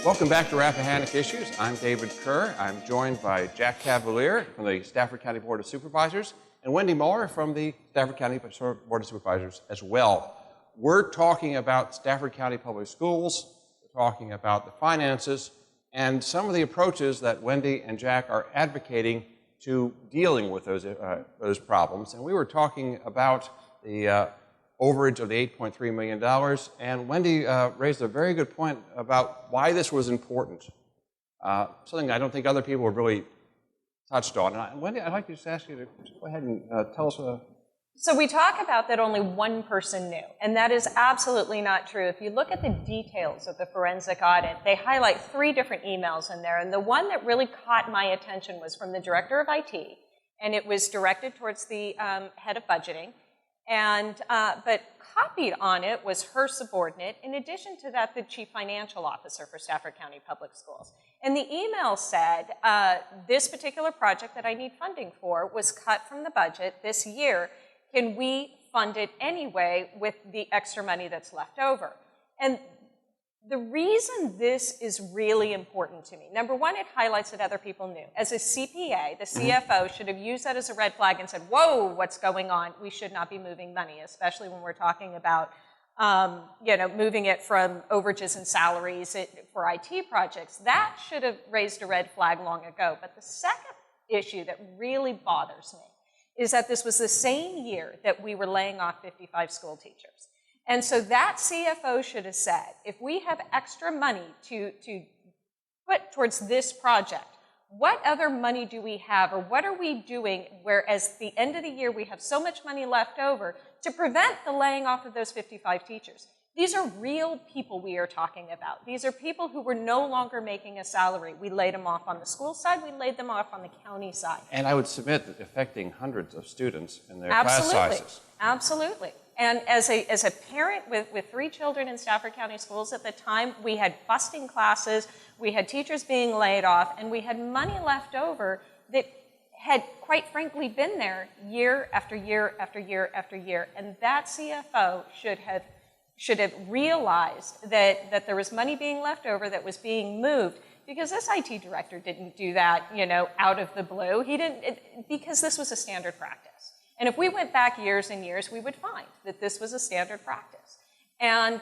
Welcome back to Rappahannock Issues. I'm David Kerr. I'm joined by Jack Cavalier from the Stafford County Board of Supervisors and Wendy Muller from the Stafford County Board of Supervisors as well. We're talking about Stafford County Public Schools, we're talking about the finances, and some of the approaches that Wendy and Jack are advocating to dealing with those problems. And we were talking about the overage of the $8.3 million, and Wendy raised a very good point about why this was important, something I don't think other people have really touched on. And Wendy, I'd like to just ask you to go ahead and tell us. So we talk about that only one person knew, and that is absolutely not true. If you look at the details of the forensic audit, they highlight 3 different emails in there, and the one that really caught my attention was from the director of IT, and it was directed towards the head of budgeting. And, but copied on it was her subordinate. In addition to that, the chief financial officer for Stafford County Public Schools. And the email said, this particular project that I need funding for was cut from the budget this year. Can we fund it anyway with the extra money that's left over? And the reason this is really important to me, number one, it highlights that other people knew. As a CPA, the CFO should have used that as a red flag and said, whoa, what's going on? We should not be moving money, especially when we're talking about moving it from overages and salaries for IT projects. That should have raised a red flag long ago. But the second issue that really bothers me is that this was the same year that we were laying off 55 school teachers. And so that CFO should have said, if we have extra money to put towards this project, what other money do we have, or what are we doing whereas at the end of the year we have so much money left over to prevent the laying off of those 55 teachers? These are real people we are talking about. These are people who were no longer making a salary. We laid them off on the school side, we laid them off on the county side. And I would submit that affecting hundreds of students in their class sizes. Absolutely. And as a parent with 3 children in Stafford County Schools at the time, we had busting classes, we had teachers being laid off, and we had money left over that had, quite frankly, been there year after year after year after year. And that CFO should have realized that there was money being left over that was being moved, because this IT director didn't do that, out of the blue. He didn't, because this was a standard practice. And if we went back years and years, we would find that this was a standard practice. And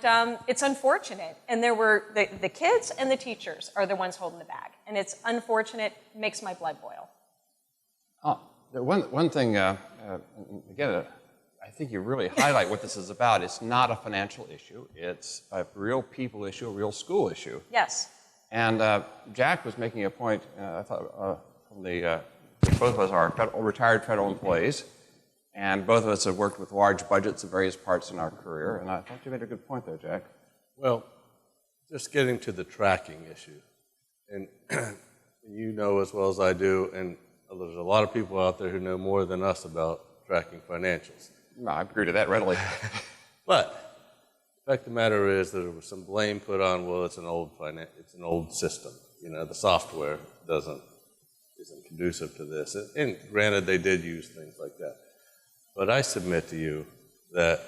it's unfortunate. And there were, the kids and the teachers are the ones holding the bag. And it's unfortunate, makes my blood boil. One thing, again, I think you really highlight what this is about. It's not a financial issue. It's a real people issue, a real school issue. Yes. And Jack was making a point, I thought, from both of us are retired federal employees, and both of us have worked with large budgets of various parts in our career, and I thought you made a good point there, Jack. Well, just getting to the tracking issue, and you know as well as I do, and there's a lot of people out there who know more than us about tracking financials. No, I agree to that readily. But the fact of the matter is that there was some blame put on, well, it's an old system. The software isn't conducive to this. And granted, they did use things like that. But I submit to you that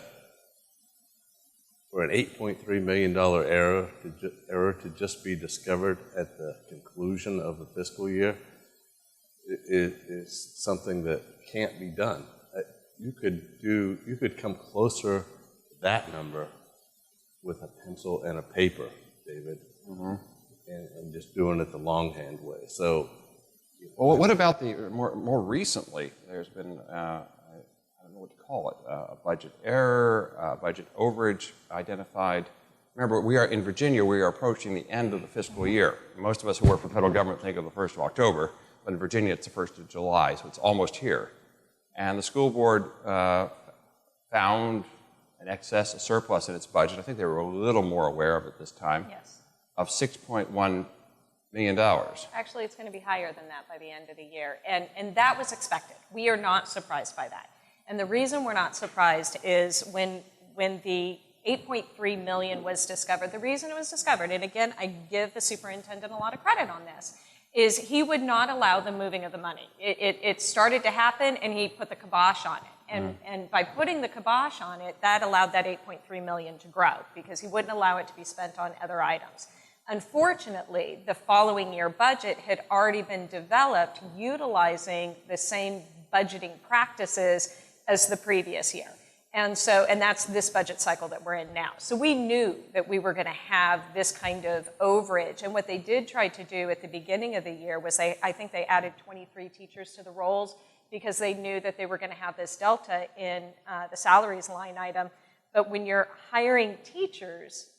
for an $8.3 million error to just be discovered at the conclusion of the fiscal year is something that can't be done. You could come closer to that number with a pencil and a paper, David, and just doing it the longhand way. So, well, what about the more recently? There's been I don't know what to call it, a budget error, a budget overage identified. Remember, we are in Virginia, we are approaching the end of the fiscal year. Most of us who work for the federal government think of the 1st of October, but in Virginia it's the 1st of July, so it's almost here. And the school board found an excess, a surplus in its budget. I think they were a little more aware of it this time. Yes. Of $6.1 million. Actually, it's going to be higher than that by the end of the year. And that was expected. We are not surprised by that. And the reason we're not surprised is when the $8.3 million was discovered, the reason it was discovered, and again, I give the superintendent a lot of credit on this, is he would not allow the moving of the money. It started to happen, and he put the kibosh on it. And by putting the kibosh on it, that allowed that $8.3 million to grow, because he wouldn't allow it to be spent on other items. Unfortunately, the following year budget had already been developed utilizing the same budgeting practices as the previous year. And that's this budget cycle that we're in now. So we knew that we were going to have this kind of overage. And what they did try to do at the beginning of the year was I think they added 23 teachers to the rolls because they knew that they were going to have this delta in the salaries line item. But when you're hiring teachers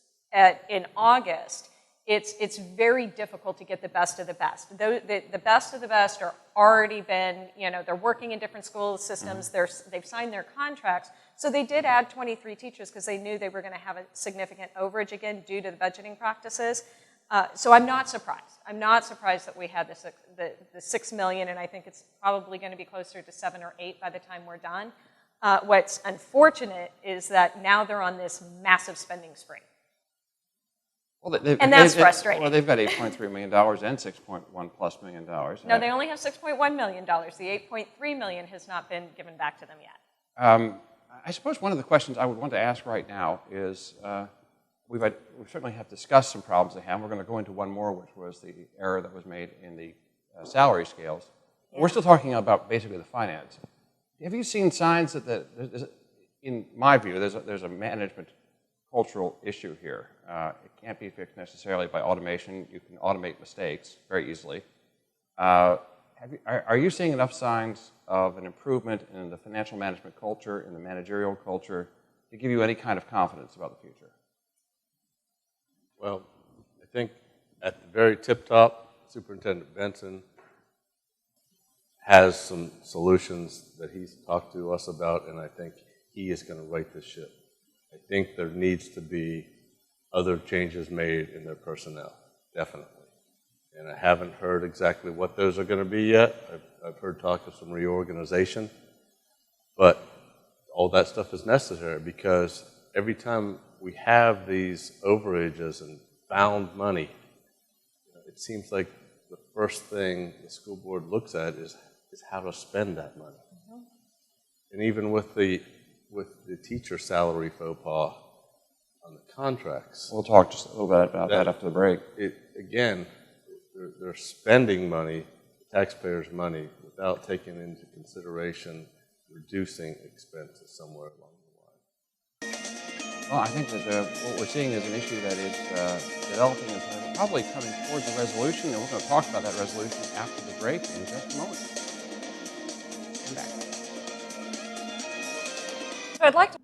in August, it's very difficult to get the best of the best. The best of the best are already been, they're working in different school systems, they've signed their contracts. So they did add 23 teachers because they knew they were going to have a significant overage again due to the budgeting practices. So I'm not surprised. I'm not surprised that we had the $6 million, and I think it's probably going to be closer to 7 or 8 by the time we're done. What's unfortunate is that now they're on this massive spending spree. Well, and that's frustrating. Well, they've got $8.3 million and $6.1+ million. No, they only have $6.1 million. The $8.3 million has not been given back to them yet. I suppose one of the questions I would want to ask right now is, we certainly have discussed some problems they have. We're going to go into one more, which was the error that was made in the salary scales. Yeah. We're still talking about basically the finance. Have you seen signs that in my view, there's a management cultural issue here? It can't be fixed necessarily by automation. You can automate mistakes very easily. Are you seeing enough signs of an improvement in the financial management culture, in the managerial culture, to give you any kind of confidence about the future? Well, I think at the very tip top, Superintendent Benson has some solutions that he's talked to us about, and I think he is going to right this ship. I think there needs to be other changes made in their personnel, definitely. And I haven't heard exactly what those are going to be yet. I've heard talk of some reorganization, but all that stuff is necessary because every time we have these overages and bound money, it seems like the first thing the school board looks at is how to spend that money. Mm-hmm. And even with the teacher salary faux pas on the contracts. We'll talk just a little bit about that after the break. Again, they're spending money, taxpayers' money, without taking into consideration reducing expenses somewhere along the line. Well, I think that what we're seeing is an issue that is developing and probably coming towards a resolution, and we're going to talk about that resolution after the break in just a moment. Come back. So I'd like to